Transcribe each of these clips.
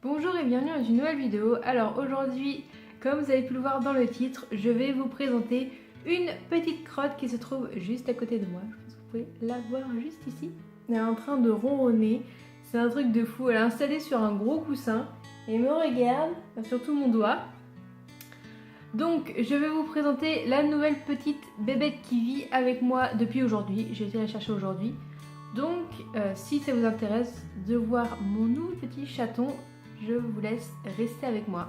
Bonjour et bienvenue dans une nouvelle vidéo. Alors aujourd'hui, comme vous avez pu le voir dans le titre, je vais vous présenter une petite crotte qui se trouve juste à côté de moi. Je pense que vous pouvez la voir juste ici. Elle est en train de ronronner. C'est un truc de fou. Elle est installée sur un gros coussin et me regarde, surtout mon doigt. Donc je vais vous présenter la nouvelle petite bébête qui vit avec moi depuis aujourd'hui. J'ai été la chercher aujourd'hui. Donc si ça vous intéresse de voir mon nouveau petit chaton, je vous laisse rester avec moi.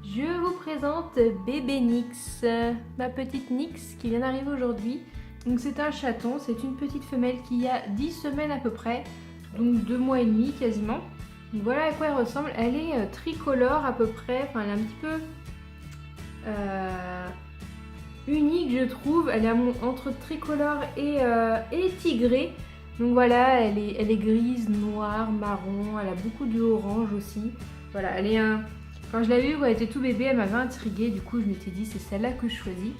Je vous présente bébé Nix, ma petite Nix qui vient d'arriver aujourd'hui. Donc c'est un chaton, c'est une petite femelle qui a 10 semaines à peu près, donc 2 mois et demi quasiment. Donc voilà à quoi elle ressemble. Elle est tricolore à peu près, enfin elle est un petit peu unique je trouve. Elle est entre tricolore et tigré. Donc voilà, elle est grise, noire, marron, elle a beaucoup de orange aussi. Voilà, elle est quand je l'ai vue quand elle était tout bébé, elle m'avait intriguée, du coup je m'étais dit c'est celle-là que je choisis.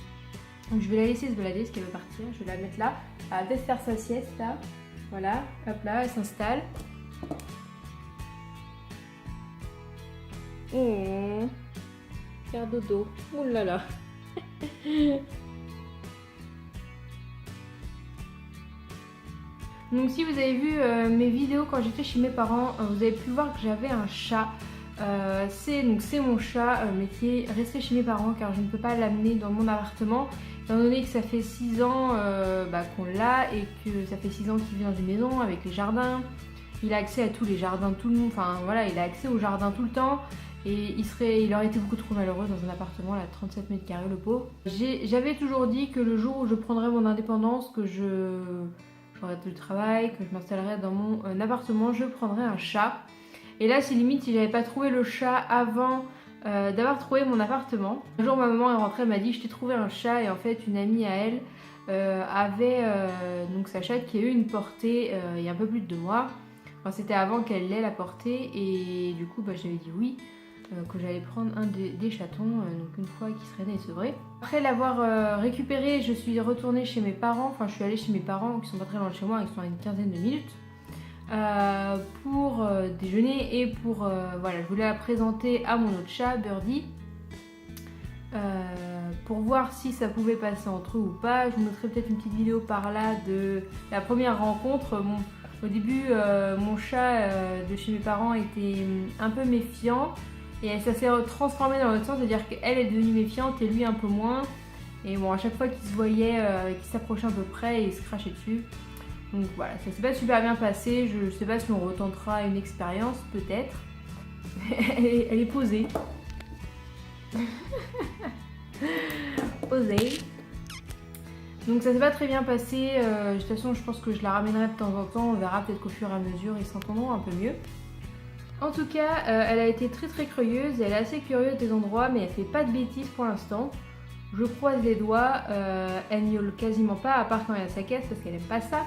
Donc je vais la laisser se balader parce qu'elle veut partir, je vais la mettre là. Elle va peut-être faire sa sieste là. Voilà, hop là, elle s'installe. Oh, faire dodo, oh là là. Donc si vous avez vu mes vidéos quand j'étais chez mes parents, vous avez pu voir que j'avais un chat. C'est mon chat mais qui est resté chez mes parents car je ne peux pas l'amener dans mon appartement. Étant donné que ça fait 6 ans qu'on l'a et que ça fait 6 ans qu'il vit dans une maison avec les jardins. Il a accès à tous les jardins, tout le monde, enfin voilà, il a accès au jardin tout le temps. Et il aurait été beaucoup trop malheureux dans un appartement à 37 mètres carrés, le pauvre. J'avais toujours dit que le jour où je prendrais mon indépendance, que j'aurais le travail, que je m'installerais dans mon appartement, je prendrais un chat. Et là, c'est limite si j'avais pas trouvé le chat avant d'avoir trouvé mon appartement. Un jour, ma maman est rentrée, elle m'a dit je t'ai trouvé un chat et en fait une amie à elle avait donc sa chatte qui a eu une portée il y a un peu plus de 2 mois. Enfin, c'était avant qu'elle l'ait la portée et du coup j'avais dit oui. Que j'allais prendre un des chatons, donc une fois qu'il serait né et sevré. Après l'avoir récupéré, je suis retournée chez mes parents, enfin je suis allée chez mes parents qui sont pas très loin de chez moi, ils sont à une quinzaine de minutes, pour déjeuner et pour, voilà, je voulais la présenter à mon autre chat, Birdie, pour voir si ça pouvait passer entre eux ou pas. Je vous mettrai peut-être une petite vidéo par là de la première rencontre. Au début, mon chat de chez mes parents était un peu méfiant. Et ça s'est transformé dans l'autre sens, c'est-à-dire qu'elle est devenue méfiante et lui un peu moins. Et bon, à chaque fois qu'ils se voyaient, qu'ils s'approchaient un peu près, ils se crachaient dessus. Donc voilà, ça s'est pas super bien passé. Je sais pas si on retentera une expérience, peut-être. Elle est posée. Posée. Donc ça s'est pas très bien passé. De toute façon, je pense que je la ramènerai de temps en temps. On verra peut-être qu'au fur et à mesure, ils s'entendront un peu mieux. En tout cas, elle a été très curieuse, elle est assez curieuse des endroits, mais elle fait pas de bêtises pour l'instant. Je croise les doigts, elle miaule quasiment pas, à part quand elle a sa caisse, parce qu'elle aime pas ça.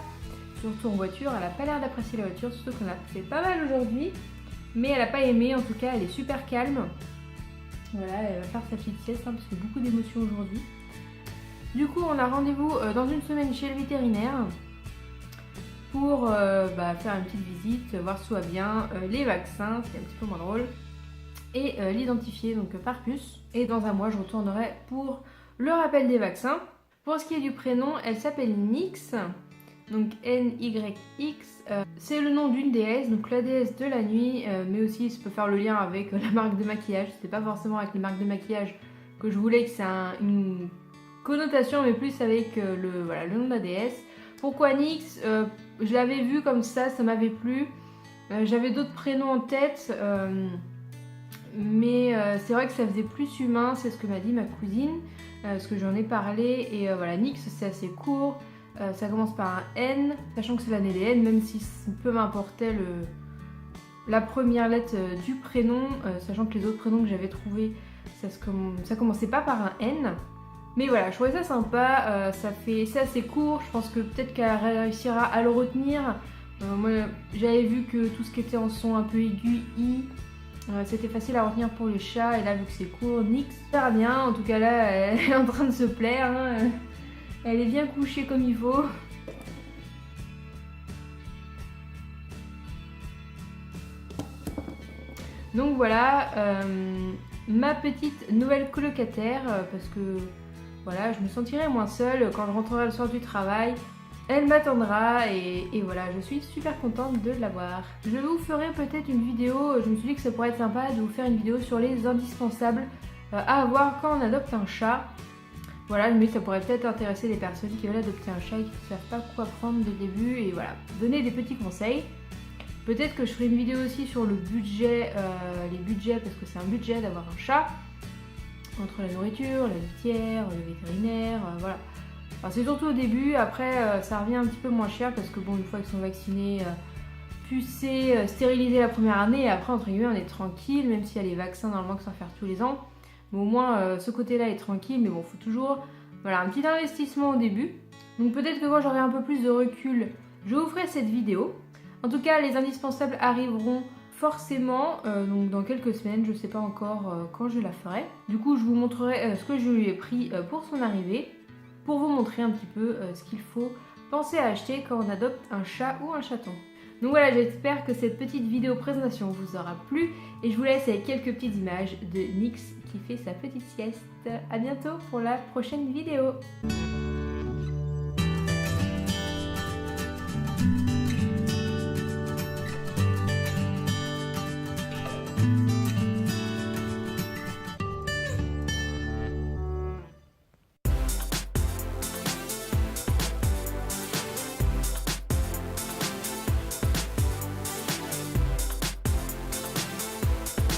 Surtout en voiture, elle a pas l'air d'apprécier la voiture, surtout qu'on a fait pas mal aujourd'hui. Mais elle a pas aimé, en tout cas, elle est super calme. Voilà, elle va faire sa petite sieste, parce qu'il y a beaucoup d'émotions aujourd'hui. Du coup, on a rendez-vous dans une semaine chez le vétérinaire. Pour faire une petite visite, voir si tout va bien, les vaccins, c'est un petit peu moins drôle, et l'identifier donc par puce. Et dans un mois, je retournerai pour le rappel des vaccins. Pour ce qui est du prénom, elle s'appelle Nyx, donc N-Y-X. C'est le nom d'une déesse, donc la déesse de la nuit, mais aussi ça peut faire le lien avec la marque de maquillage. C'était pas forcément avec les marques de maquillage que je voulais que c'est une connotation, mais plus avec le nom de la déesse. Pourquoi Nyx? Je l'avais vu comme ça m'avait plu. J'avais d'autres prénoms en tête, mais c'est vrai que ça faisait plus humain, c'est ce que m'a dit ma cousine, parce que j'en ai parlé. Et voilà, Nyx c'est assez court, ça commence par un N, sachant que c'est l'année des N, même si peu m'importait la première lettre du prénom, sachant que les autres prénoms que j'avais trouvés, ça commençait pas par un N. Mais voilà, je trouvais ça sympa, c'est assez court, je pense que peut-être qu'elle réussira à le retenir. Moi j'avais vu que tout ce qui était en son un peu aigu, I, c'était facile à retenir pour les chats, et là vu que c'est court, Nyx, ça va bien. En tout cas là, elle est en train de se plaire, hein. Elle est bien couchée comme il faut. Donc voilà, ma petite nouvelle colocataire, parce que voilà, je me sentirai moins seule quand je rentrerai le soir du travail. Elle m'attendra et voilà, je suis super contente de l'avoir. Je vous ferai peut-être une vidéo, je me suis dit que ça pourrait être sympa de vous faire une vidéo sur les indispensables à avoir quand on adopte un chat. Voilà, mais ça pourrait peut-être intéresser des personnes qui veulent adopter un chat et qui ne savent pas quoi prendre dès le début et voilà, donner des petits conseils. Peut-être que je ferai une vidéo aussi sur le budget, les budgets, parce que c'est un budget d'avoir un chat. Entre la nourriture, la litière, le vétérinaire, voilà. Alors c'est surtout au début, après ça revient un petit peu moins cher parce que bon, une fois qu'ils sont vaccinés, pucés, stérilisés la première année, et après entre guillemets on est tranquille, même s'il y a les vaccins normalement qui sont à faire tous les ans. Mais au moins ce côté-là est tranquille, mais bon, faut toujours voilà, un petit investissement au début. Donc peut-être que quand j'aurai un peu plus de recul, je vous ferai cette vidéo. En tout cas, les indispensables arriveront forcément donc dans quelques semaines, je ne sais pas encore quand je la ferai. Du coup, je vous montrerai ce que je lui ai pris pour son arrivée, pour vous montrer un petit peu ce qu'il faut penser à acheter quand on adopte un chat ou un chaton. Donc voilà, j'espère que cette petite vidéo présentation vous aura plu et je vous laisse avec quelques petites images de Nix qui fait sa petite sieste. A bientôt pour la prochaine vidéo.